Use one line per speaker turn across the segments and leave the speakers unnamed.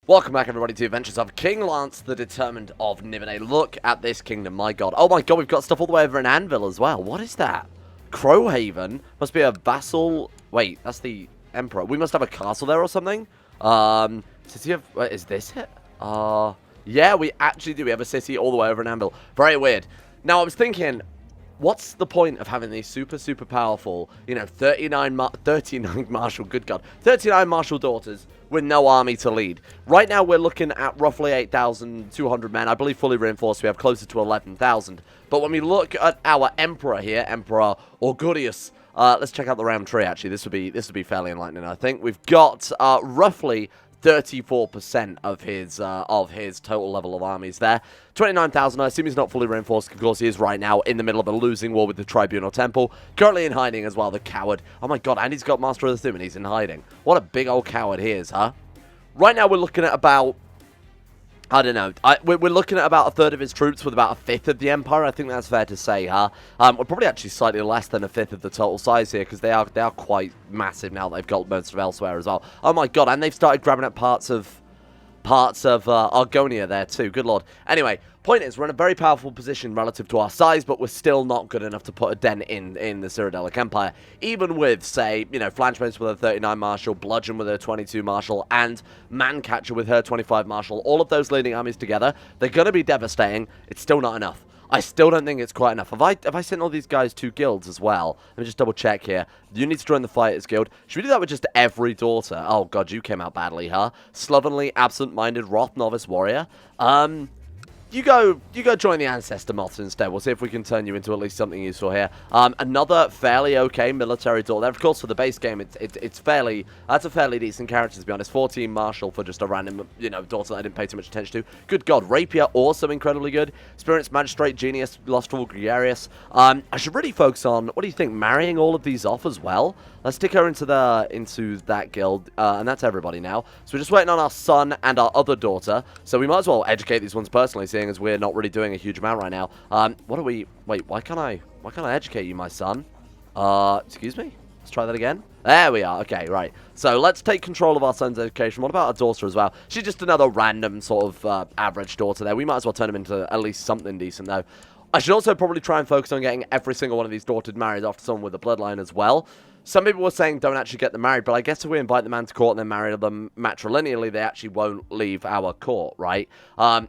Welcome back, everybody, to Adventures of King Lance, the Determined of Nivene. Look at this kingdom, my god. Oh my god, we've got stuff all the way over in Anvil as well. What is that? Crowhaven? Must be a vassal. Wait, that's the Emperor. We must have a castle there or something. City of... Wait, is this it? Yeah, we actually do. We have a city all the way over in Anvil. Very weird. Now, I was thinking... What's the point of having these super powerful, 39 martial, good god, 39 martial daughters with no army to lead? Right now, we're looking at roughly 8,200 men. I believe fully reinforced, we have closer to 11,000. But when we look at our emperor here, Emperor Augurius, let's check out the round tree, actually. This would be fairly enlightening, I think. We've got roughly 34% of his total level of armies there. 29,000, I assume he's not fully reinforced. Of course, he is right now in the middle of a losing war with the Tribunal Temple. Currently in hiding as well, the coward. Oh my god, and he's got Master of the Thum and he's in hiding. What a big old coward he is, huh? Right now we're looking at about... I don't know. We're looking at about a third of his troops with about a fifth of the Empire. I think that's fair to say, huh? We're probably actually slightly less than a fifth of the total size here because they are quite massive now. They've got most of elsewhere as well. Oh my god! And they've started grabbing at parts of Argonia there too. Good lord. Anyway, point is, we're in a very powerful position relative to our size, but we're still not good enough to put a dent in the Cyrodiilic Empire. Even with, say, Flanchmates with her 39 martial, Bludgeon with her 22 martial, and Mancatcher with her 25 martial, all of those leading armies together, they're going to be devastating. It's still not enough. I still don't think it's quite enough. Have I sent all these guys to guilds as well? Let me just double check here. You need to join the Fighters Guild. Should we do that with just every daughter? Oh god, you came out badly, huh? Slovenly, absent-minded, wrath novice warrior. You go join the Ancestor Moths instead. We'll see if we can turn you into at least something useful here. Another fairly okay military daughter. Of course, for the base game, it's fairly... That's a fairly decent character, to be honest. 14 Martial for just a random, daughter that I didn't pay too much attention to. Good god. Rapier, also incredibly good. Experienced Magistrate, Genius, Lustful, Gregarious. I should really focus on, what do you think, marrying all of these off as well? Let's stick her into that guild, and that's everybody now. So we're just waiting on our son and our other daughter. So we might as well educate these ones personally, seeing as we're not really doing a huge amount right now. What are we... Wait, why can't I educate you, my son? Excuse me? Let's try that again. There we are. Okay, right. So let's take control of our son's education. What about our daughter as well? She's just another random sort of average daughter there. We might as well turn him into at least something decent, though. I should also probably try and focus on getting every single one of these daughters married off to someone with a bloodline as well. Some people were saying don't actually get them married, but I guess if we invite the man to court and then marry them matrilineally, they actually won't leave our court, right?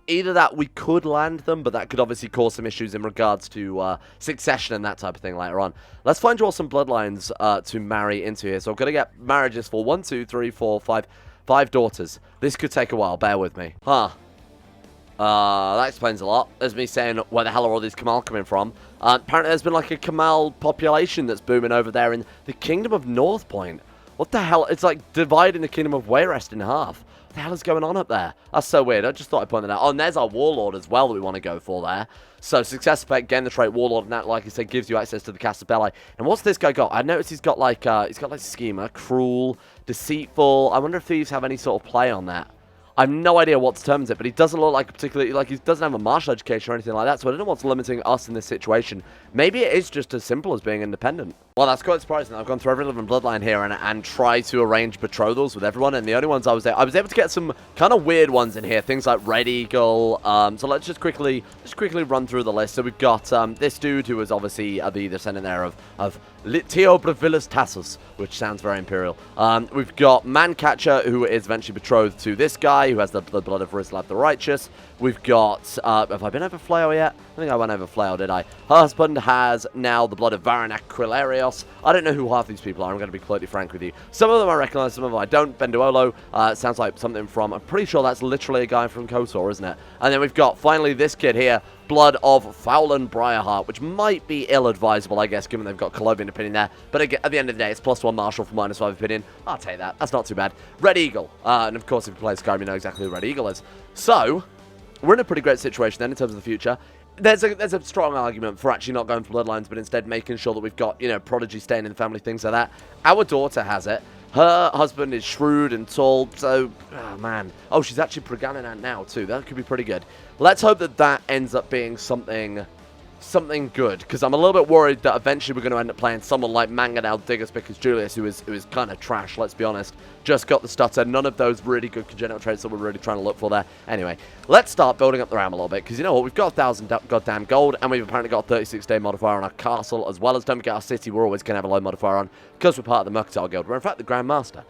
Either that, we could land them, but that could obviously cause some issues in regards to succession and that type of thing later on. Let's find you all some bloodlines to marry into here. So I'm going to get marriages for 1, 2, 3, 4, 5 daughters. This could take a while. Bear with me. Huh. That explains a lot. There's me saying, where the hell are all these Kamal coming from? Apparently there's been like a Kamal population that's booming over there in the Kingdom of North Point. What the hell? It's like dividing the Kingdom of Wayrest in half. What the hell is going on up there? That's so weird. I just thought I'd point that out. Oh, and there's our Warlord as well that we want to go for there. So, success effect, gain the trait Warlord, and that, like I said, gives you access to the Casa Belli. And what's this guy got? I noticed he's got like Schemer, Cruel, Deceitful. I wonder if thieves have any sort of play on that. I have no idea what determines it, but he doesn't look like particularly, like he doesn't have a martial education or anything like that, so I don't know what's limiting us in this situation. Maybe it is just as simple as being independent. Well, that's quite surprising. I've gone through every living bloodline here and tried to arrange betrothals with everyone, and the only ones I was able to get some kind of weird ones in here, things like Red Eagle. So let's just quickly run through the list. So we've got this dude who is obviously the descendant there of Litio Brevilis Tassus, which sounds very imperial. We've got Mancatcher, who is eventually betrothed to this guy, who has the blood of Rislav the Righteous. We've got, have I been over Flail yet? I think I went over Flail, did I? Her husband has now the blood of Varan Aquilarios. I don't know who half these people are, I'm going to be completely frank with you. Some of them I recognize, some of them I don't. Benduolo, sounds like something from, I'm pretty sure that's literally a guy from KOTOR, isn't it? And then we've got, finally, this kid here, blood of Fowlan Briarheart, which might be ill-advisable, I guess, given they've got Colobian opinion there. But again, at the end of the day, it's +1 martial for -5 opinion. I'll take that. That's not too bad. Red Eagle. And of course, if you play Skyrim, you know exactly who Red Eagle is. So, we're in a pretty great situation then in terms of the future. There's a strong argument for actually not going for bloodlines, but instead making sure that we've got, prodigy staying in the family, things like that. Our daughter has it. Her husband is shrewd and tall, so, oh man. Oh, she's actually Preganinant now, too. That could be pretty good. Let's hope that that ends up being something something good, because I'm a little bit worried that eventually we're going to end up playing someone like Diccus Biggus Julius, who is kind of trash, let's be honest. Just got the stutter, none of those really good congenital traits that we're really trying to look for there. Anyway, let's start building up the RAM a little bit, because you know what, we've got 1,000 goddamn gold, and we've apparently got a 36-day modifier on our castle, as well as don't forget our city we're always going to have a low modifier on, because we're part of the Mercantile Guild. We're in fact the Grand Master.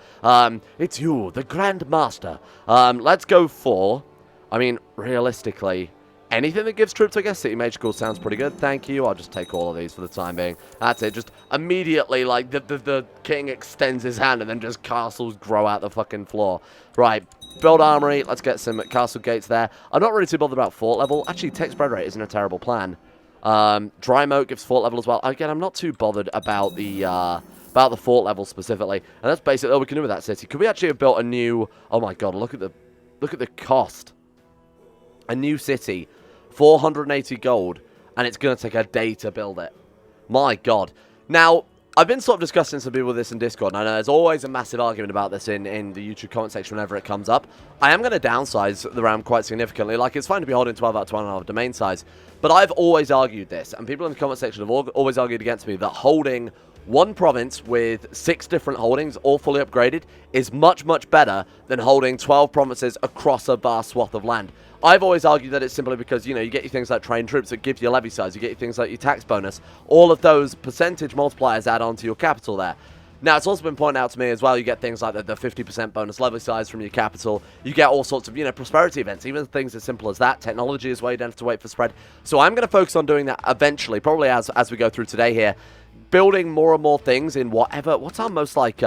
It's you, the Grand Master. Let's go for, I mean, realistically, anything that gives troops, I guess. City Mage School sounds pretty good. Thank you. I'll just take all of these for the time being. That's it. Just immediately, like, the king extends his hand and then just castles grow out the fucking floor. Right. Build armory. Let's get some castle gates there. I'm not really too bothered about fort level. Actually, tech spread rate isn't a terrible plan. Dry moat gives fort level as well. Again, I'm not too bothered about the fort level specifically. And that's basically all we can do with that city. Could we actually have built a new... Oh, my God. Look at the cost. A new city. 480 gold, and it's going to take a day to build it. My God. Now, I've been sort of discussing some people with this in Discord, and I know there's always a massive argument about this in the YouTube comment section whenever it comes up. I am going to downsize the RAM quite significantly. Like, it's fine to be holding 12 out of 12.5 domain size, but I've always argued this, and people in the comment section have always argued against me, that holding one province with 6 different holdings, all fully upgraded, is much, much better than holding 12 provinces across a vast swath of land. I've always argued that it's simply because, you know, you get your things like trained troops that give you levy size, you get your things like your tax bonus, all of those percentage multipliers add on to your capital there. Now, it's also been pointed out to me as well, you get things like the 50% bonus levy size from your capital, you get all sorts of, you know, prosperity events, even things as simple as that. Technology is where you don't have to wait for spread. So I'm going to focus on doing that eventually, probably as we go through today here, building more and more things in whatever, what's our most like,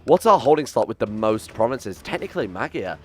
what's our holding slot with the most provinces? Technically, Magia.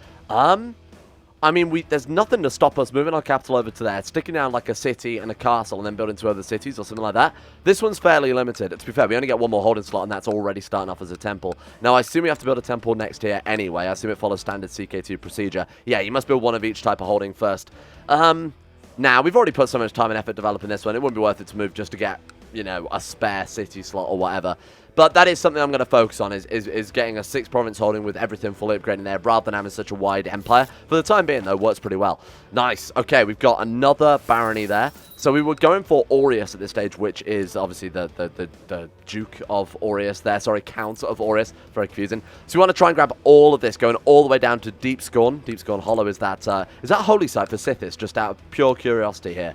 I mean, there's nothing to stop us moving our capital over to there, sticking down like a city and a castle and then building 2 other cities or something like that. This one's fairly limited. To be fair, we only get 1 more holding slot, and that's already starting off as a temple. Now, I assume we have to build a temple next here anyway. I assume it follows standard CK2 procedure. Yeah, you must build 1 of each type of holding first. Now, we've already put so much time and effort developing this one. It wouldn't be worth it to move just to get, you know, a spare city slot or whatever. But that is something I'm going to focus on, is getting a 6-province holding with everything fully upgraded there, rather than having such a wide empire. For the time being, though, works pretty well. Nice. Okay, we've got another barony there. So we were going for Aureus at this stage, which is obviously the Duke of Aureus there. Sorry, Count of Aureus. Very confusing. So we want to try and grab all of this, going all the way down to Deep Scorn. Deep Scorn Hollow is that holy site for Sithis, just out of pure curiosity here.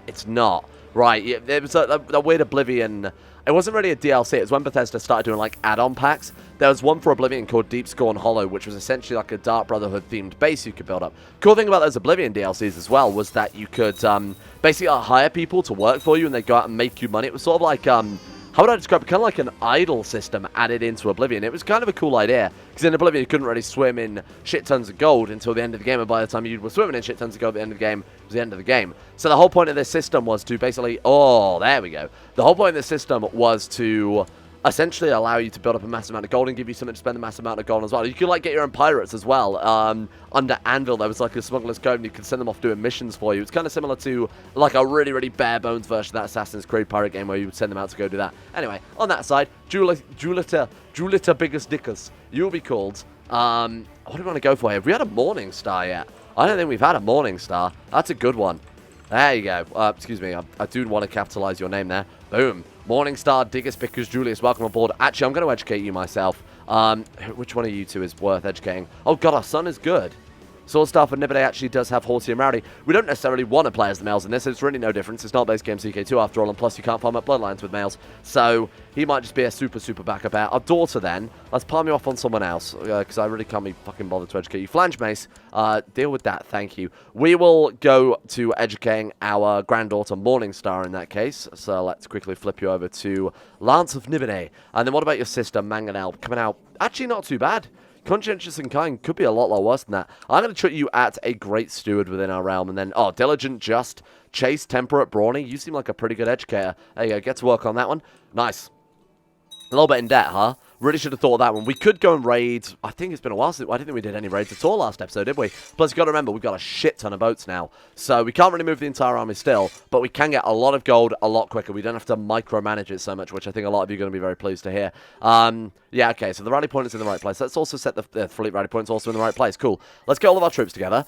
It's not. Right, it was a weird Oblivion. It wasn't really a DLC. It was when Bethesda started doing, like, add-on packs. There was one for Oblivion called Deep Scorn Hollow, which was essentially like a Dark Brotherhood-themed base you could build up. Cool thing about those Oblivion DLCs as well was that you could basically hire people to work for you, and they'd go out and make you money. It was sort of like, how would I describe it? Kind of like an idol system added into Oblivion. It was kind of a cool idea, because in Oblivion you couldn't really swim in shit tons of gold until the end of the game, and by the time you were swimming in shit tons of gold at the end of the game, it was the end of the game. So the whole point of this system was to basically, oh, there we go. The whole point of this system was to essentially allow you to build up a massive amount of gold and give you something to spend a massive amount of gold as well. You could, like, get your own pirates as well. Under Anvil, there was, like, a smuggler's code, and you could send them off doing missions for you. It's kind of similar to, like, a really, really bare-bones version of that Assassin's Creed pirate game where you would send them out to go do that. Anyway, on that side, Julita Biggus Diccus, you'll be called. What do we want to go for here? Have we had a Morning Star yet? I don't think we've had a Morning Star. That's a good one. There you go. Excuse me, I do want to capitalize your name there. Boom. Morningstar, Diccus Biggus Julius, welcome aboard. Actually, I'm going to educate you myself. Which one of you two is worth educating? Oh god, our son is good. Swordstaff and Nibide actually does have Haughty and Rowdy. We don't necessarily want to play as the males in this. It's really no difference. It's not base game CK2 after all, and plus you can't farm up bloodlines with males. So he might just be a super, super backup out. Our daughter then, let's palm you off on someone else, because I really can't be fucking bothered to educate you. Flange Mace, deal with that, thank you. We will go to educating our granddaughter Morningstar in that case. So let's quickly flip you over to Lance of Nibide. And then what about your sister Mangonel? Coming out, actually not too bad. Conscientious and kind could be a lot worse than that. I'm going to treat you at a great steward within our realm. And then, oh, diligent, just, chase, temperate, brawny. You seem like a pretty good educator. There you go, get to work on that one. Nice. A little bit in debt, huh? Really should have thought of that one. We could go and raid. I think it's been a while since. I didn't think we did any raids at all last episode, did we? Plus, you've got to remember, we've got a shit ton of boats now. So we can't really move the entire army still, but we can get a lot of gold a lot quicker. We don't have to micromanage it so much, which I think a lot of you are going to be very pleased to hear. Yeah, okay, so the rally point is in the right place. Let's also set the fleet rally points also in the right place. Cool. Let's get all of our troops together.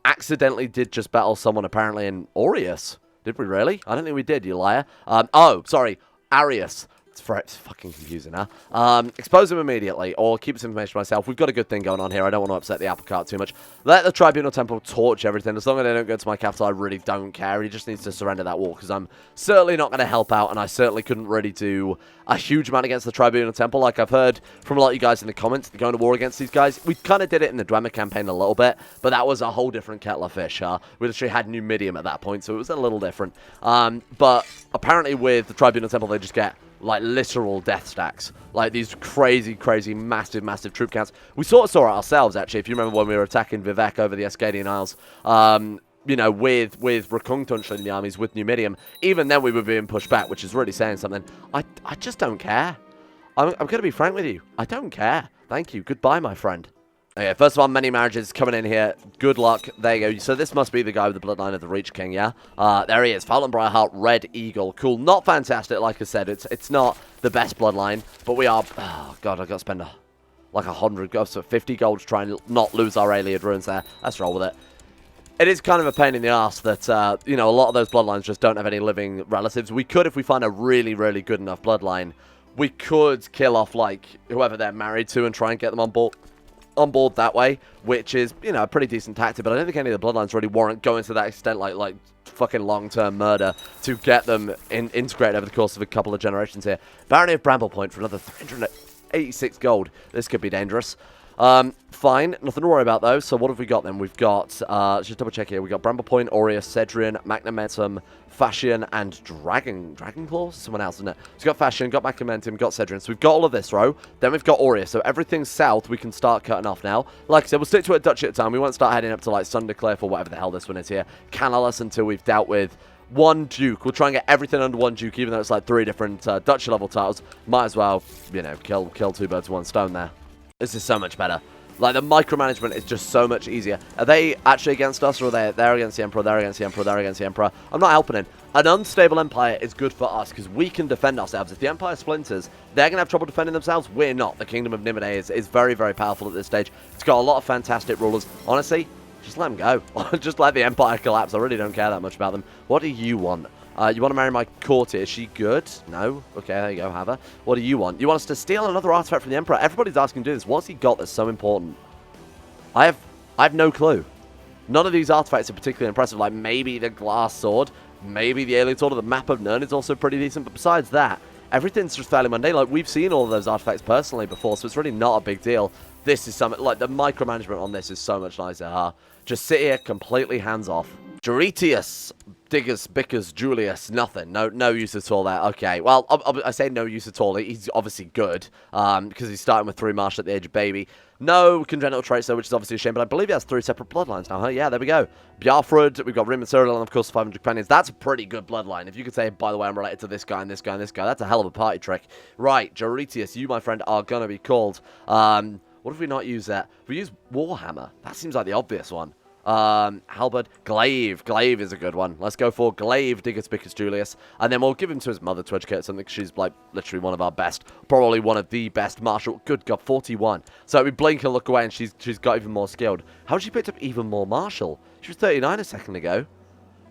Accidentally did just battle someone apparently in Aureus. Did we really? I don't think we did, you liar. Oh, sorry. Arius. It's fucking confusing, huh? Expose him immediately, or keep this information to myself. We've got a good thing going on here. I don't want to upset the apple cart too much. Let the Tribunal Temple torch everything. As long as they don't go to my capital, I really don't care. He just needs to surrender that wall, because I'm certainly not going to help out, and I certainly couldn't really do a huge amount against the Tribunal Temple. Like I've heard from a lot of you guys in the comments, going to war against these guys. We kind of did it in the Dwemer campaign a little bit, but that was a whole different kettle of fish, huh? We literally had Numidium at that point, so it was a little different. But apparently with the Tribunal Temple, they just get like literal death stacks, like these crazy massive troop counts. We sort of saw it ourselves, actually, if you remember when we were attacking Vivek over the Escadian Isles, you know, with Rakung Tunch in the armies, with Numidium. Even then we were being pushed back, which is really saying something. I just don't care. I'm going to be frank with you. I don't care. Thank you. Goodbye, my friend. Okay, first of all, many marriages coming in here. Good luck. There you go. So this must be the guy with the bloodline of the Reach King, yeah? There he is. Fallen Briarheart, Red Eagle. Cool. Not fantastic, like I said. It's not the best bloodline, but we are... Oh, God, I've got to spend like 100 gold, so 50 gold to try and not lose our Ayleid ruins there. Let's roll with it. It is kind of a pain in the ass that, you know, a lot of those bloodlines just don't have any living relatives. We could, if we find a really good enough bloodline, we could kill off, like, whoever they're married to and try and get them on board that way, which is, you know, a pretty decent tactic, but I don't think any of the bloodlines really warrant going to that extent, like fucking long-term murder to get them integrated over the course of a couple of generations here. Barony of Bramble Point for another 386 gold. This could be dangerous. Fine, nothing to worry about though. So what have we got then? We've got, let's just double check here. We've got Bramble Point, Aureus, Cedrian, Magnamentum, Fashion, and Dragon Claw? Someone else, isn't it? So we've got Fashion, got Magnamentum, got Cedrian. So we've got all of this row. Then we've got Aureus. So everything south we can start cutting off now. Like I said, we'll stick to it Duchy at a time. We won't start heading up to like Sundercliff or whatever the hell this one is here. Canalus until we've dealt with one Duke. We'll try and get everything under one Duke, even though it's like 3 different Duchy level titles. Might as well, you know, kill 2 birds with 1 stone there. This is so much better. Like, the micromanagement is just so much easier. Are they actually against us, or are they're against the Emperor, they're against the Emperor, they're against the Emperor? I'm not helping him. An unstable Empire is good for us, because we can defend ourselves. If the Empire splinters, they're going to have trouble defending themselves. We're not. The Kingdom of Nimidae is very powerful at this stage. It's got a lot of fantastic rulers. Honestly, just let them go. Just let the Empire collapse. I really don't care that much about them. What do you want? You want to marry my courtier? Is she good? No? Okay, there you go, have her. What do you want? You want us to steal another artifact from the Emperor? Everybody's asking to do this. What's he got that's so important? I have no clue. None of these artifacts are particularly impressive. Like, maybe the glass sword, maybe the alien sword, or the map of Nirn is also pretty decent. But besides that, everything's just fairly mundane. Like, we've seen all of those artifacts personally before, so it's really not a big deal. This is something, like, the micromanagement on this is so much nicer, huh? Just sit here completely hands-off. Diccus Biggus Julius, nothing. No use at all there. Okay, well, I say no use at all. He's obviously good, because he's starting with 3 martial at the age of baby. No congenital traits, though, which is obviously a shame, but I believe he has 3 separate bloodlines now, huh? Yeah, there we go. Bjarfrud, we've got Rim and Cyrodiil, and of course 500 companions. That's a pretty good bloodline. If you could say, by the way, I'm related to this guy and this guy and this guy, that's a hell of a party trick. Right, Diccus, you, my friend, are gonna be called. What if we not use that? If we use Warhammer. That seems like the obvious one. Halberd, Glaive. Glaive is a good one. Let's go for Glaive, Diccus Biggus Julius. And then we'll give him to his mother to educate something. She's, like, literally one of our best. Probably one of the best martial. Good God, 41. So we blink and look away and she's got even more skilled. How did she pick up even more martial? She was 39 a second ago.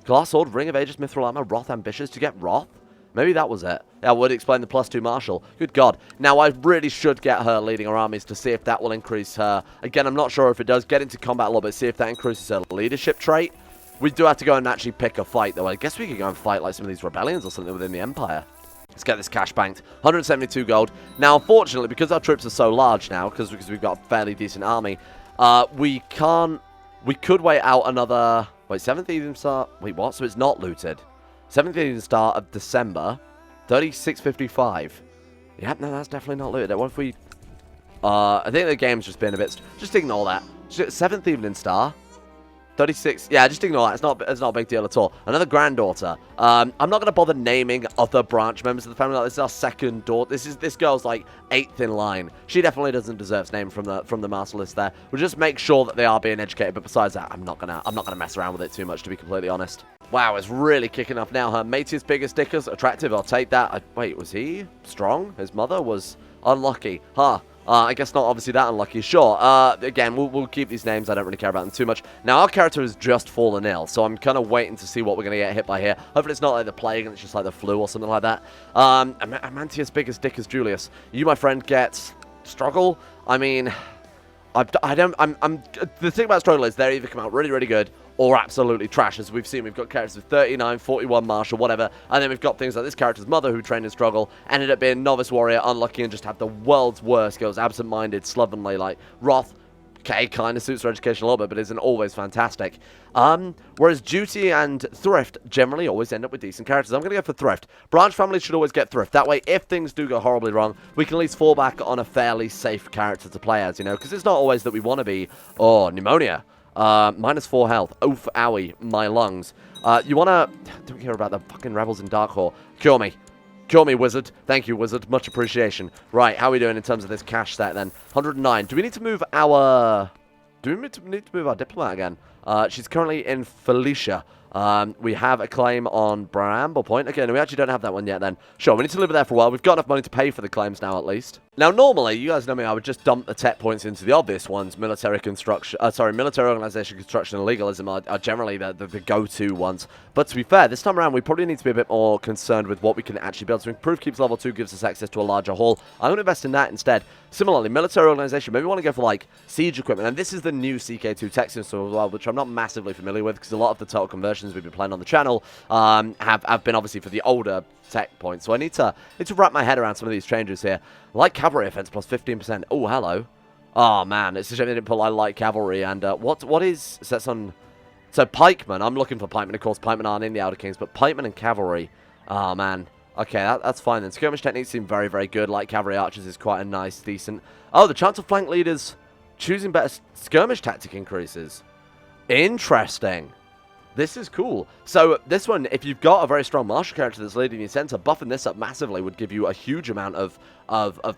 Glass Sword, Ring of Aegis, Mithril Armor, Wrath Ambitious. To get Wrath? Maybe that was it. That would explain the +2 martial. Good God. Now, I really should get her leading her armies to see if that will increase her. Again, I'm not sure if it does. Get into combat a little bit, see if that increases her leadership trait. We do have to go and actually pick a fight, though. I guess we could go and fight like some of these rebellions or something within the Empire. Let's get this cash banked. 172 gold. Now, unfortunately, because our troops are so large now, because we've got a fairly decent army, we could wait out another... Wait, 7th Eden start... Wait, what? So it's not looted. 7th Eden start of December, 36.55. Yep, no, that's definitely not looted. What if we... I think the game's just been a bit... Just ignore that. 7th Evening Star. 36... Yeah, just ignore that. It's not a big deal at all. Another granddaughter. I'm not going to bother naming other branch members of the family. Like, this is our 2nd daughter. This girl's, like, 8th in line. She definitely doesn't deserve name from the master list there. We'll just make sure that they are being educated. But besides that, I'm not gonna mess around with it too much, to be completely honest. Wow, it's really kicking off now. Her mate's biggest Diccus, attractive. I'll take that. Wait, was he strong? His mother was unlucky. Huh. I guess not obviously that unlucky. Sure. Again, we'll keep these names. I don't really care about them too much. Now, our character has just fallen ill, so I'm kind of waiting to see what we're going to get hit by here. Hopefully it's not like the plague and it's just like the flu or something like that. Ada-mantia Biggus Diccus Julius. You, my friend, get struggle. I mean, the thing about struggle is they either come out really, really good or absolutely trash. As we've seen, we've got characters with 39, 41 martial, whatever, and then we've got things like this character's mother who trained in struggle, ended up being novice warrior, unlucky, and just had the world's worst, goes absent-minded, slovenly, like Wrath. Okay, kind of suits her education a little bit, but isn't always fantastic. Whereas Duty and Thrift generally always end up with decent characters. I'm going to go for Thrift. Branch families should always get Thrift. That way, if things do go horribly wrong, we can at least fall back on a fairly safe character to play as, you know, because it's not always that we want to be, oh, pneumonia. -4 health. Oof, owie, my lungs. You want to... Don't care about the fucking rebels in Dark Hall. Cure me. Cure me, wizard. Thank you, wizard. Much appreciation. Right, how are we doing in terms of this cash set, then? 109. Do we need to move our... Do we need to move our diplomat again? She's currently in Felicia. We have a claim on Bramble Point. Okay, no, we actually don't have that one yet, then. Sure, we need to live there for a while. We've got enough money to pay for the claims now, at least. Now, normally, you guys know me, I would just dump the tech points into the obvious ones. Military construction, military organization, construction, and legalism are generally the go-to ones. But to be fair, this time around, we probably need to be a bit more concerned with what we can actually build. So Improve Keeps level 2 gives us access to a larger hall. I'm going to invest in that instead. Similarly, military organization, maybe we want to go for, like, siege equipment. And this is the new CK2 tech system as well, which I'm not massively familiar with, because a lot of the total conversions we've been playing on the channel have been obviously for the older tech points. So I need to wrap my head around some of these changes here. Light cavalry offense plus 15%. Oh, hello. Oh, man. It's a shame they didn't put light cavalry. And what is... So that's on... So pikemen. I'm looking for pikemen. Of course, pikemen aren't in the Outer Kings, but pikemen and cavalry. Oh, man. Okay, that's fine then. Skirmish techniques seem very, very good. Light cavalry archers is quite a nice, decent... Oh, the chance of flank leaders choosing better skirmish tactic increases. Interesting. This is cool. So this one, if you've got a very strong martial character that's leading your center, buffing this up massively would give you a huge amount of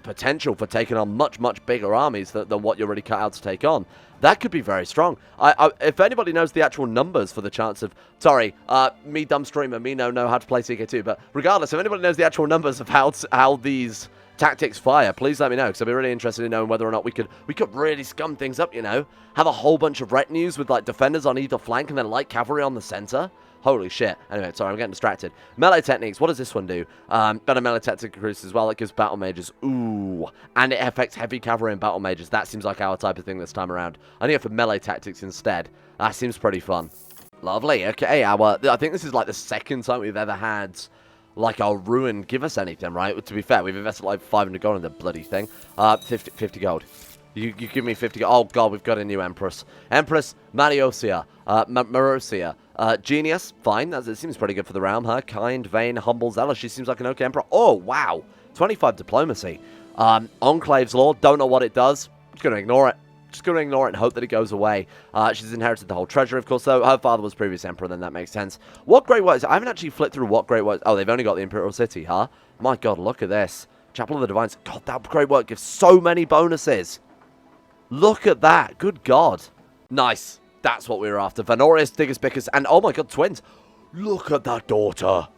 potential for taking on much, much bigger armies than what you're really cut out to take on. That could be very strong. If anybody knows the actual numbers for the chance of... Sorry, me dumb streamer, me know how to play CK2, but regardless, if anybody knows the actual numbers of how these tactics fire, please let me know, because I'd be really interested in knowing whether or not we could really scum things up, you know? Have a whole bunch of retinues with, like, defenders on either flank and then light cavalry on the center. Holy shit. Anyway, sorry, I'm getting distracted. Melee techniques, what does this one do? Better melee tactic increase as well. It gives battle mages. Ooh. And it affects heavy cavalry and battle mages. That seems like our type of thing this time around. I need it for melee tactics instead. That seems pretty fun. Lovely. Okay, I think this is like the second time we've ever had... like our ruin give us anything, right? To be fair, we've invested like 500 gold in the bloody thing. 50 gold. You give me 50 gold. Oh, God, we've got a new Empress. Empress Mariosia. Marosia. Genius. Fine. It seems pretty good for the realm, huh? Kind, vain, humble, zealous. She seems like an okay Emperor. Oh, wow. 25 diplomacy. Enclave's law. Don't know what it does. Just going to ignore it. Just going to ignore it and hope that it goes away. She's inherited the whole treasury, of course, though. Her father was previous emperor, then that makes sense. What great works? I haven't actually flipped through what great works. Oh, they've only got the Imperial City, huh? My God, look at this. Chapel of the Divines. God, that great work gives so many bonuses. Look at that. Good God. Nice. That's what we were after. Vanorius, Diccus Biggus, and oh my God, twins. Look at that daughter.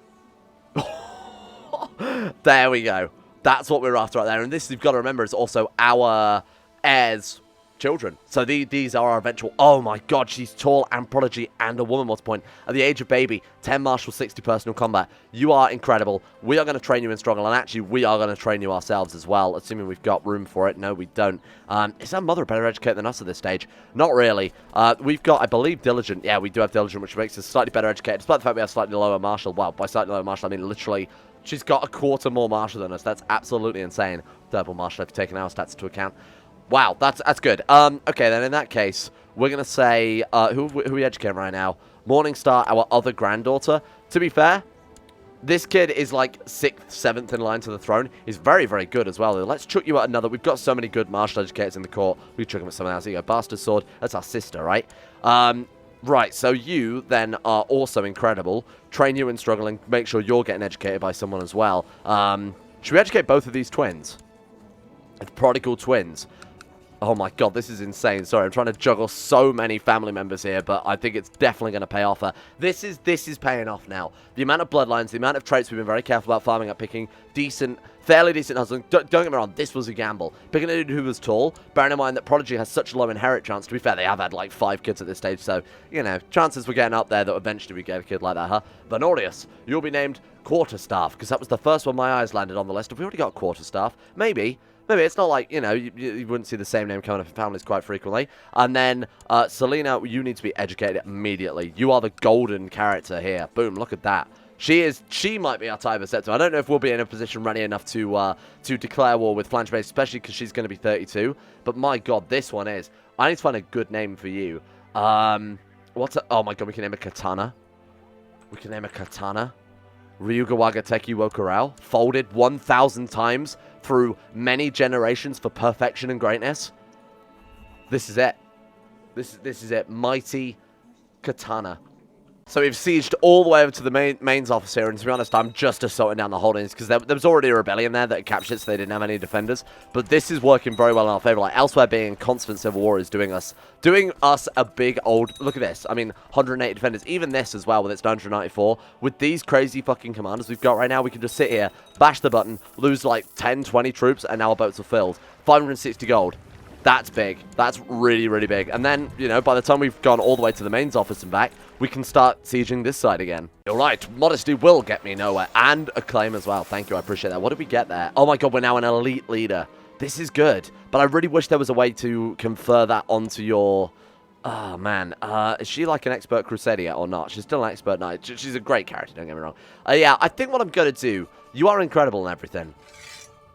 There we go. That's what we were after right there. And this, you've got to remember, is also our heirs' children. So these are our eventual... Oh my God, she's tall and prodigy and a woman, what's the point? At the age of baby, 10 martial, 60 personal combat. You are incredible. We are going to train you in struggle, and actually we are going to train you ourselves as well, assuming we've got room for it. No, we don't. Is our mother better educated than us at this stage? Not really. We've got, I believe, diligent. Yeah, we do have diligent, which makes us slightly better educated, despite the fact we have slightly lower martial. Well, by slightly lower martial, I mean literally... She's got a quarter more martial than us. That's absolutely insane. Double martial if you're taking our stats into account. Wow, that's good. Okay, then in that case, we're going to say, who are we educating right now? Morningstar, our other granddaughter. To be fair, this kid is like 6th, 7th in line to the throne. He's very, very good as well. Let's chuck you at another. We've got so many good martial educators in the court. We chuck him at someone else. Here you go, Bastard Sword. That's our sister, right? Right, so you then are also incredible. Train you in struggle and make sure you're getting educated by someone as well. Should we educate both of these twins? The prodigal twins. Oh my God, this is insane. Sorry, I'm trying to juggle so many family members here, but I think it's definitely going to pay off. This is paying off now. The amount of bloodlines, the amount of traits we've been very careful about farming up, picking decent Fairly decent hustling. Don't get me wrong, this was a gamble. Picking a dude who was tall, bearing in mind that Prodigy has such a low inherit chance. To be fair, they have had like 5 kids at this stage, so, you know, chances were getting up there that eventually we get a kid like that, huh? Venorius, you'll be named Quarterstaff, because that was the first one my eyes landed on the list. Have we already got Quarterstaff? Maybe. Maybe it's not like, you know, you wouldn't see the same name coming up in families quite frequently. And then, Selena, you need to be educated immediately. You are the golden character here. Boom, look at that. She might be our Tiber Septim. I don't know if we'll be in a position ready enough to declare war with Flange Base, especially because she's going to be 32. But my god, this one is. I need to find a good name for you. Oh my god, we can name a Katana. We can name a Katana. Ryugawaga Teki Wokurao. Folded 1,000 times through many generations for perfection and greatness. This is it. This is it. Mighty Katana. So we've sieged all the way over to the mains office here, and to be honest, I'm just assaulting down the holdings, because there was already a rebellion there that had captured, so they didn't have any defenders. But this is working very well in our favor. Like, elsewhere being in constant civil war is doing us a big old... Look at this. I mean, 180 defenders. Even this as well, with its 994. With these crazy fucking commanders we've got right now, we can just sit here, bash the button, lose like 10, 20 troops, and now our boats are filled. 560 gold. That's big. That's really, really big. And then, you know, by the time we've gone all the way to the mains office and back, we can start sieging this side again. You're right. Modesty will get me nowhere. And acclaim as well. Thank you. I appreciate that. What did we get there? Oh my god, we're now an elite leader. This is good. But I really wish there was a way to confer that onto your... Oh, man. Is she like an expert crusader yet or not? She's still an expert knight. She's a great character, don't get me wrong. Yeah, I think what I'm going to do... You are incredible and everything.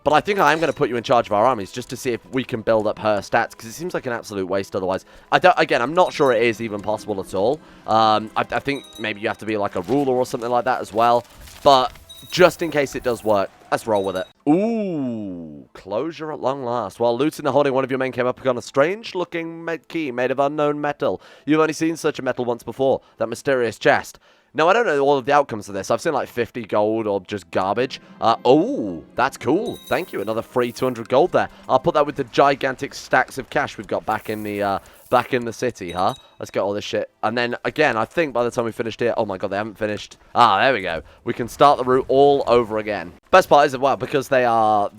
But I think I am going to put you in charge of our armies just to see if we can build up her stats, because it seems like an absolute waste otherwise. Again, I'm not sure it is even possible at all. I think maybe you have to be like a ruler or something like that as well. But just in case it does work, let's roll with it. Ooh, closure at long last. While looting the holding, one of your men came up upon a strange-looking key made of unknown metal. You've only seen such a metal once before, that mysterious chest. Now, I don't know all of the outcomes of this. I've seen like 50 gold or just garbage. Oh, that's cool. Thank you. Another free 200 gold there. I'll put that with the gigantic stacks of cash we've got back in the city, huh? Let's get all this shit. And then, again, I think by the time we finished here... Oh, my God, they haven't finished. Ah, there we go. We can start the route all over again. Best part is, well, because they are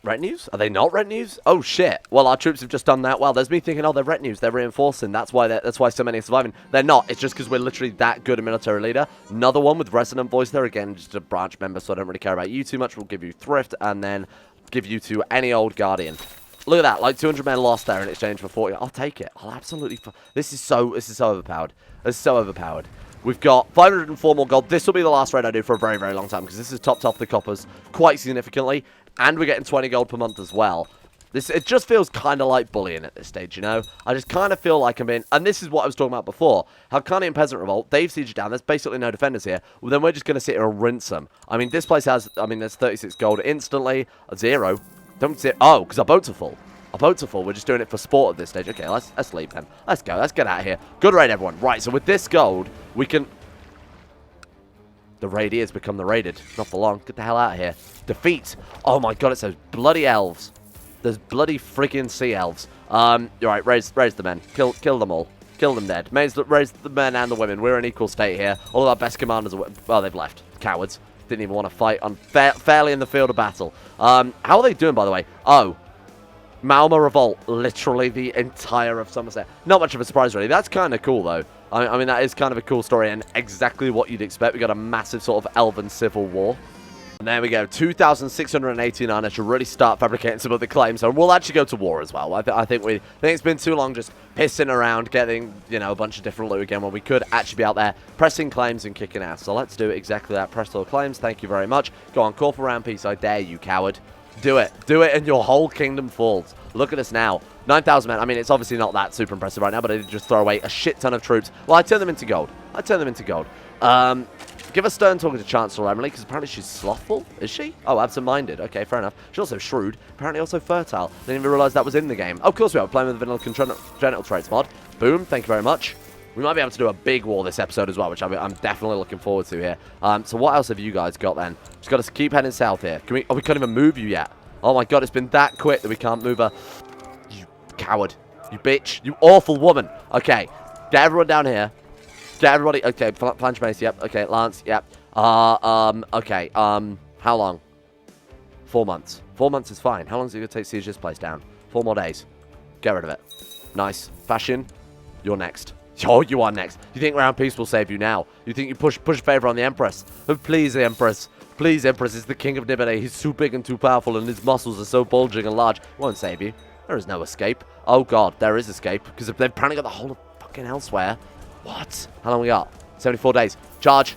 retinues? Are they not retinues? Oh, shit. Well, our troops have just done that. Well, there's me thinking, oh, they're retinues. They're reinforcing. That's why so many are surviving. They're not. It's just because we're literally that good a military leader. Another one with resonant voice there. Again, just a branch member, so I don't really care about you too much. We'll give you thrift and then give you to any old guardian. Look at that, like 200 men lost there in exchange for 40. I'll take it. I'll absolutely... This is so overpowered. This is so overpowered. We've got 504 more gold. This will be the last raid I do for a very, very long time, because this has topped off the coppers quite significantly, and we're getting 20 gold per month as well. It just feels kind of like bullying at this stage, you know? I just kind of feel like I'm in... And this is what I was talking about before. Halkanian Peasant Revolt, they've sieged down. There's basically no defenders here. Well, then we're just going to sit here and rinse them. I mean, this place has... I mean, there's 36 gold instantly. 0. Don't sit... Oh, because our boats are full. Our boats are full. We're just doing it for sport at this stage. Okay, let's leave then. Let's go. Let's get out of here. Good raid, everyone. Right, so with this gold, we can... The raiders become the raided. Not for long. Get the hell out of here. Defeat. Oh my god, it's those bloody elves. Those bloody freaking sea elves. You're right, raise the men. Kill them all. Kill them dead. Raise the men and the women. We're in equal state here. All of our best commanders are... Well, they've left. Cowards. Didn't even want to fight fairly in the field of battle. How are they doing, by the way? Oh. Malma Revolt. Literally the entire of Somerset. Not much of a surprise, really. That's kind of cool, though. I mean, that is kind of a cool story and exactly what you'd expect. We got a massive sort of elven civil war. And there we go, 2,689. I should really start fabricating some of the claims, and we'll actually go to war as well. I think it's been too long just pissing around, getting, you know, a bunch of different loot again when we could actually be out there pressing claims and kicking ass. So let's do exactly that. Press all claims. Thank you very much. Go on, call for round peace. I dare you, coward. Do it. Do it, and your whole kingdom falls. Look at us now. 9,000 men. I mean, it's obviously not that super impressive right now, but I did just throw away a shit ton of troops. Well, I turned them into gold. Give a stern talking to Chancellor Emily, because apparently she's slothful. Is she? Oh, absent-minded. Okay, fair enough. She's also shrewd. Apparently also fertile. Didn't even realize that was in the game. Oh, of course we are. Playing with the vanilla congenital traits mod. Boom. Thank you very much. We might be able to do a big war this episode as well, which I'm definitely looking forward to here. So what else have you guys got then? Just got to keep heading south here. Can we? Oh, we can't even move you yet. Oh my god, it's been that quick that we can't move her. You coward. You bitch. You awful woman. Okay. Get everyone down here. Get everybody. Okay, Flange Base. Yep. Okay, Lance. Yep. Okay. How long? 4 months. 4 months is fine. How long is it going to take to siege this place down? 4 more days. Get rid of it. Nice. Fashion, you're next. Oh, you are next. You think round peace will save you now? You think you push favor on the Empress? Oh, please, Empress. Please, Empress is the king of Nibene. He's too big and too powerful, and his muscles are so bulging and large. He won't save you. There is no escape. Oh, God, there is escape, because they've apparently got the whole of fucking elsewhere. What? How long we got? 74 days. Charge.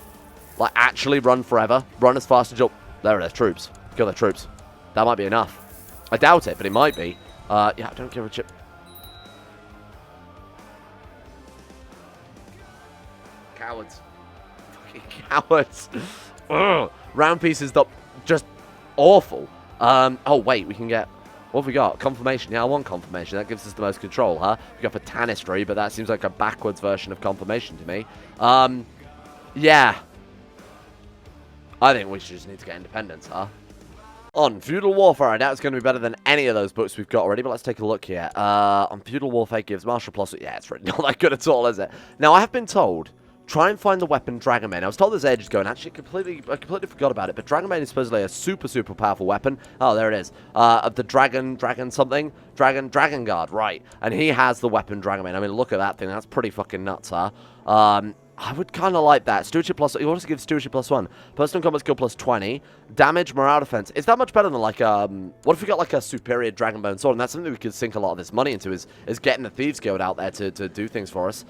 Like, actually run forever. Run as fast as you'll... There it is. Troops. Kill their troops. That might be enough. I doubt it, but it might be. Yeah, I don't give a chip. Cowards. Fucking cowards. Ugh. Round peace is just awful. Oh, wait, we can get... What have we got? Confirmation. Yeah, I want confirmation. That gives us the most control, huh? We got for Tanistry, but that seems like a backwards version of confirmation to me. Yeah. I think we should just need to get independence, huh? On Feudal Warfare, I doubt it's going to be better than any of those books we've got already, but let's take a look here. On Feudal Warfare gives Martial Plus... Yeah, it's really not that good at all, is it? Now, I have been told... Try and find the weapon Dragonbane. I was told this ages ago, and actually I completely forgot about it. But Dragonbane is supposedly a super powerful weapon. Oh, there it is. Of the Dragon Guard, right? And he has the weapon Dragonbane. I mean, look at that thing. That's pretty fucking nuts, huh? I would kind of like that. Stewardship plus... You want to give Stewardship plus 1. Personal combat skill plus 20. Damage, morale defense. Is that much better than, like, what if we got, like, a superior Dragonbone sword? And that's something we could sink a lot of this money into, is getting the Thieves Guild out there to do things for us.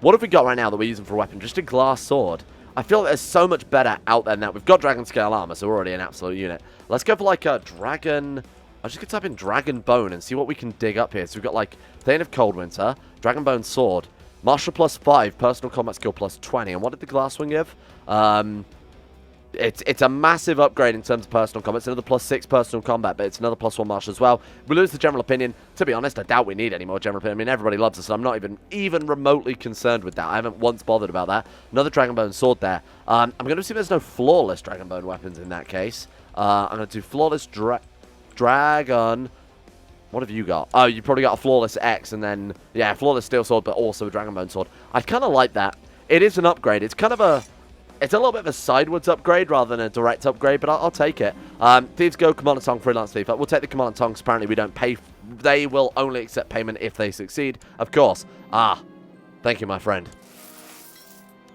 What have we got right now that we're using for a weapon? Just a glass sword. I feel like there's so much better out there now. We've got dragon scale armor, so we're already an absolute unit. Let's go for like a dragon... I'm just going to type in dragon bone and see what we can dig up here. So we've got like Thane of Coldwinter, dragon bone sword, martial plus 5, personal combat skill plus 20. And what did the glass one give? It's a massive upgrade in terms of personal combat. It's another plus 6 personal combat, but it's another plus 1 martial as well. We lose the general opinion. To be honest, I doubt we need any more general opinion. I mean, everybody loves us, and I'm not even remotely concerned with that. I haven't once bothered about that. Another Dragonbone sword there. I'm going to assume there's no flawless Dragonbone weapons in that case. I'm going to do flawless dragon. What have you got? Oh, you probably got a flawless X, and then, yeah, flawless steel sword, but also a Dragonbone sword. I kind of like that. It is an upgrade. It's kind of a... It's a little bit of a sideways upgrade rather than a direct upgrade, but I'll take it. Thieves Go, Commander Tong, Freelance Thief. We'll take the Commander Tong, because apparently we don't pay. They will only accept payment if they succeed. Of course. Thank you, my friend.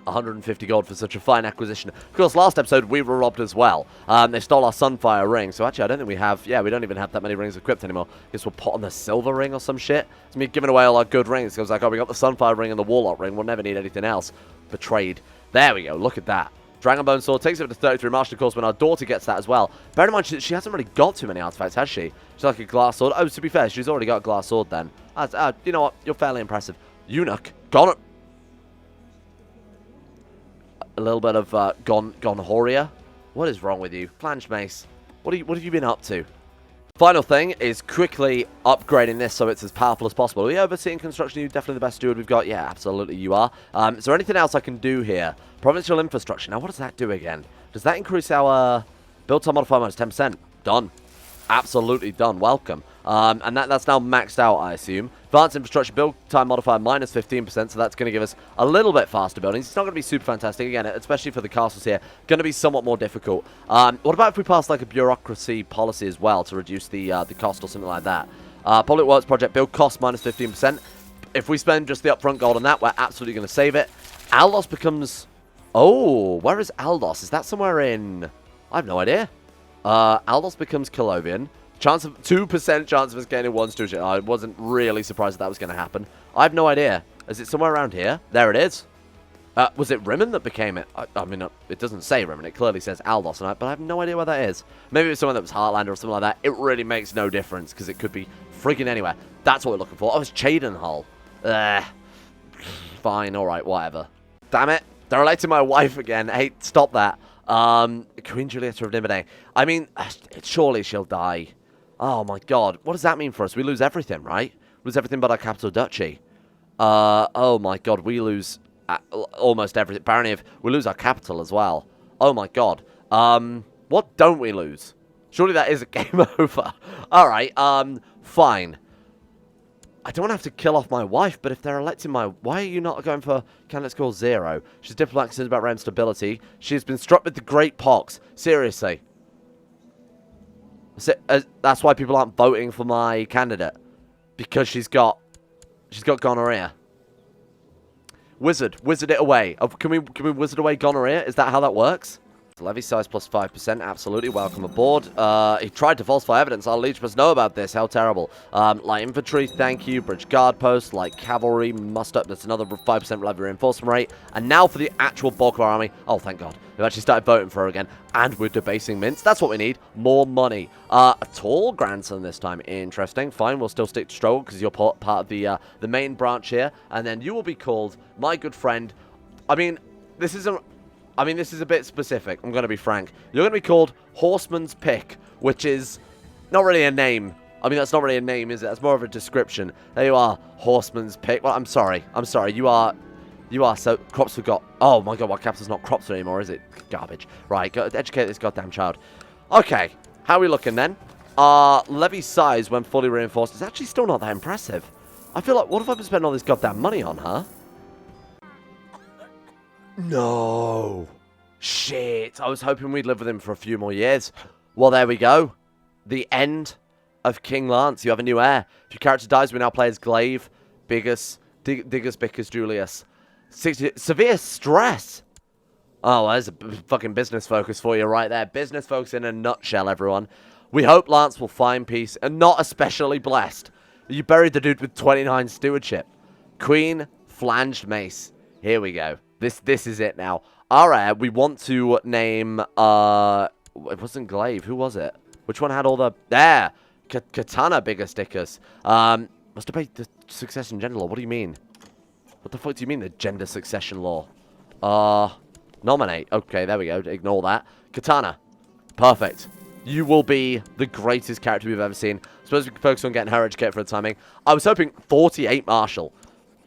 150 gold for such a fine acquisition. Of course, last episode we were robbed as well. They stole our Sunfire ring, so actually I don't think we have... Yeah, we don't even have that many rings equipped anymore. Guess we'll put on the silver ring or some shit. It's me giving away all our good rings. It was like, oh, we got the Sunfire ring and the Warlock ring. We'll never need anything else. Betrayed. There we go. Look at that. Dragonbone sword takes it up to 33 martial, of course, when our daughter gets that as well. Bear in mind, she hasn't really got too many artifacts, has she? She's like a glass sword. Oh, to be fair, she's already got a glass sword then. You know what? You're fairly impressive. Eunuch. Got a little bit of Gonhoria. What is wrong with you? Flanged mace. What have you been up to? Final thing is quickly upgrading this so it's as powerful as possible. Are we overseeing construction? Are you definitely the best steward we've got? Yeah, absolutely you are. Is there anything else I can do here? Provincial infrastructure. Now, what does that do again? Does that increase our build time modifier minus 10%? Done. Absolutely done. Welcome. And that's now maxed out, I assume. Advanced infrastructure build time modifier minus 15%, so that's going to give us a little bit faster buildings. It's not going to be super fantastic, again, especially for the castles here. Going to be somewhat more difficult. What about if we pass like a bureaucracy policy as well to reduce the cost or something like that? Public Works project build cost minus 15%. If we spend just the upfront gold on that, we're absolutely going to save it. Aldos becomes... Oh, where is Aldos? Is that somewhere in... I have no idea. Aldos becomes Colovian. Chance of 2% chance of us gaining 1 stewardship. I wasn't really surprised that was going to happen. I have no idea. Is it somewhere around here? There it is. Was it Rimmon that became it? I mean, it doesn't say Rimmon. It clearly says Aldos on it, but I have no idea where that is. Maybe it's someone that was Heartlander or something like that. It really makes no difference because it could be freaking anywhere. That's what we're looking for. Oh, it's Cheydinhal. Fine. All right. Whatever. Damn it. They're related my wife again. Hey, stop that. Queen Julietta of Nibene. I mean, surely she'll die. Oh my god. What does that mean for us? We lose everything, right? Lose everything but our capital duchy. Oh my god. We lose almost everything. Apparently, we lose our capital as well. Oh my god. What don't we lose? Surely that is a game over. Alright, fine. I don't want to have to kill off my wife, but if they're electing my... Why are you not going for candidate score 0? She's diplomatic concerns about realm stability. She has been struck with the Great Pox. Seriously. So, that's why people aren't voting for my candidate. Because she's got gonorrhea. Wizard it away. Can we wizard away gonorrhea? Is that how that works? Levy size plus 5%, absolutely. Welcome aboard. He tried to falsify evidence. Our liege must know about this. How terrible. Light infantry, thank you. Bridge guard post, light cavalry, muster. That's another 5% levy reinforcement rate. And now for the actual bulk of our army. Oh, thank God. We've actually started voting for her again. And we're debasing mints. That's what we need. More money. A tall grandson this time. Interesting. Fine, we'll still stick to struggle because you're part of the main branch here. And then you will be called my good friend. I mean, this is a bit specific. I'm going to be frank. You're going to be called Horseman's Pick, which is not really a name. I mean, that's not really a name, is it? That's more of a description. There you are, Horseman's Pick. Well, I'm sorry. You are so... Crops forgot. Oh, my God, what capital's not crops anymore, is it? Garbage. Right, go educate this goddamn child. Okay, how are we looking then? Levy size when fully reinforced is actually still not that impressive. I feel like, what have I been spending all this goddamn money on, huh? No. Shit. I was hoping we'd live with him for a few more years. Well, there we go. The end of King Lance. You have a new heir. If your character dies, we now play as Glaive, Diccus Biggus Julius. Severe stress. Oh, there's a fucking business focus for you right there. Business focus in a nutshell, everyone. We hope Lance will find peace and not especially blessed. You buried the dude with 29 stewardship. Queen Flanged Mace. Here we go. This is it now. Our heir, we want to name, it wasn't Glaive. Who was it? Which one had all the... There! Katana Biggus Diccus. Must debate the succession gender law. What do you mean? What the fuck do you mean, the gender succession law? Nominate. Okay, there we go. Ignore that. Katana. Perfect. You will be the greatest character we've ever seen. I suppose we can focus on getting her educated for the timing. I was hoping 48 Marshal.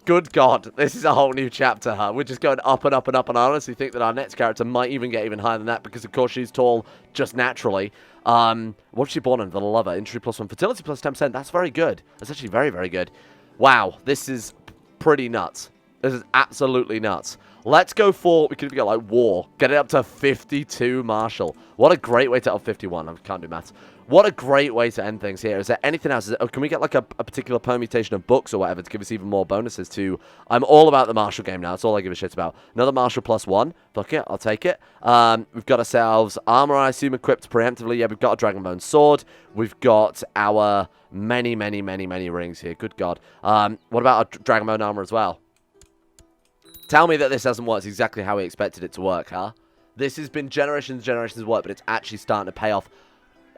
Good God, this is a whole new chapter, huh? We're just going up and up and up, and I honestly think that our next character might even get even higher than that because, of course, she's tall just naturally. What's she born in? The lover. Injury plus 1. Fertility plus 10%. That's very good. That's actually very, very good. Wow, this is pretty nuts. This is absolutely nuts. Let's go for, we could even get like war. Get it up to 52 Marshal. What a great way to, oh, 51. I can't do maths. What a great way to end things here. Is there anything else? Can we get like a particular permutation of books or whatever to give us even more bonuses to? I'm all about the Marshal game now. That's all I give a shit about. Another Marshal plus 1. Fuck it. I'll take it. We've got ourselves armor, I assume, equipped preemptively. Yeah, we've got a Dragonbone sword. We've got our many rings here. Good God. What about our Dragonbone armor as well? Tell me that this hasn't worked exactly how we expected it to work, huh? This has been generations and generations of work, but it's actually starting to pay off.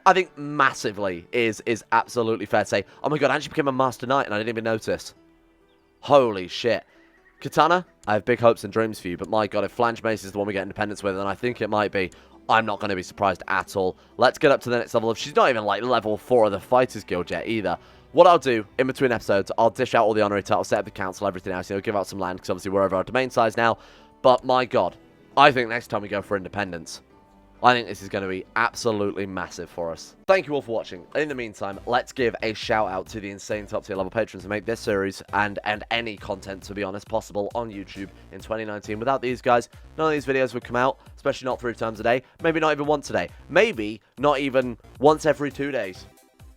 I think massively is absolutely fair to say. Oh my God, I actually became a Master Knight and I didn't even notice. Holy shit. Katana, I have big hopes and dreams for you, but my God, if Flanged Mace is the one we get independence with, and I think it might be, I'm not going to be surprised at all. Let's get up to the next level. If she's not even like level 4 of the Fighters Guild yet either. What I'll do, in between episodes, I'll dish out all the honorary titles, set up the council, everything else, give out some land, because obviously we're over our domain size now. But my God, I think next time we go for independence, I think this is going to be absolutely massive for us. Thank you all for watching. In the meantime, let's give a shout out to the insane top tier level patrons who make this series and any content, to be honest, possible on YouTube in 2019. Without these guys, none of these videos would come out, especially not 3 times a day, maybe not even once a day, maybe not even once every 2 days.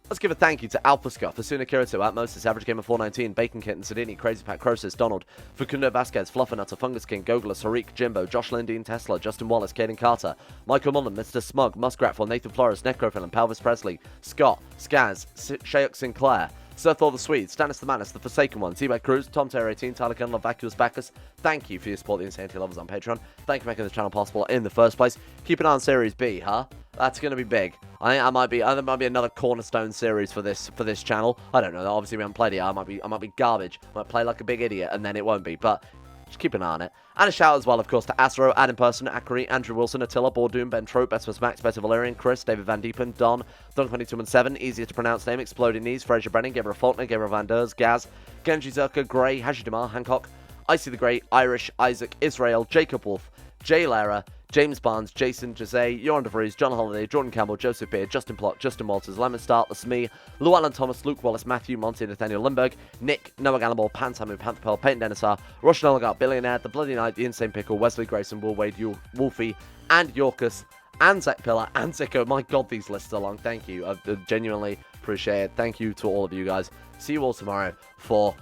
Let's give a thank you to Alpha Scott, Fasuna Kirito, Atmosis, Average Gamer 419, Bacon Kitten, Sedini, Crazy Pat, Crosis, Donald, Facundo Vasquez, Fluffernutter, Fungus King, Gogolus, Harik, Jimbo, Josh Lindeen, Tesla, Justin Wallace, Caden Carter, Michael Mullen, Mr. Smug, Muskrat for Nathan Flores, Necrophil, and Pelvis Presley, Scott, Skaz, Shayuk Sinclair, Sir Thor the Swede, Stannis the Manus, The Forsaken One, T-Bag Cruz, Tom Terry 18, Tyler Kendall, Vacuous Bacchus. Thank you for your support of the Insanity Levels on Patreon. Thank you for making this channel possible in the first place. Keep an eye on Series B, huh? That's going to be big. I think there might be another cornerstone series for this channel. I don't know. Obviously, we haven't played it yet. I might be garbage. I might play like a big idiot, and then it won't be. But just keep an eye on it. And a shout as well, of course, to Astro, Adam Person, Akari, Andrew Wilson, Attila, Bordoon, Ben Trope, Besmus Max, Better Valerian, Chris, David Van Diepen, Don, Dunk2217, easier to pronounce name, Exploding Knees, Fraser Brennan, Gabriel Faulkner, Gabriel Van Ders, Gaz, Genji Zerka, Gray, Hashidamar, Hancock, Icy the Great, Irish, Isaac, Israel, Jacob Wolf, Jay Lara, James Barnes, Jason, Jose, Joran DeVries, John Holiday, Jordan Campbell, Joseph Beard, Justin Plot, Justin Walters, Lemon Start, The Smee, Llewellyn Thomas, Luke Wallace, Matthew, Monty, Nathaniel Lindberg, Nick, Noah Gallimore, Pantamu, Panther Pearl, Peyton Denisar, Russian Oligarch, Billionaire, The Bloody Knight, The Insane Pickle, Wesley Grayson, Will Wade, Wolfie, and Yorkus, and Zek Pillar, and Zico. My god, these lists are long. Thank you. I genuinely appreciate it. Thank you to all of you guys. See you all tomorrow for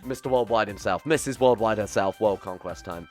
Mr. Worldwide himself, Mrs. Worldwide herself, World Conquest time.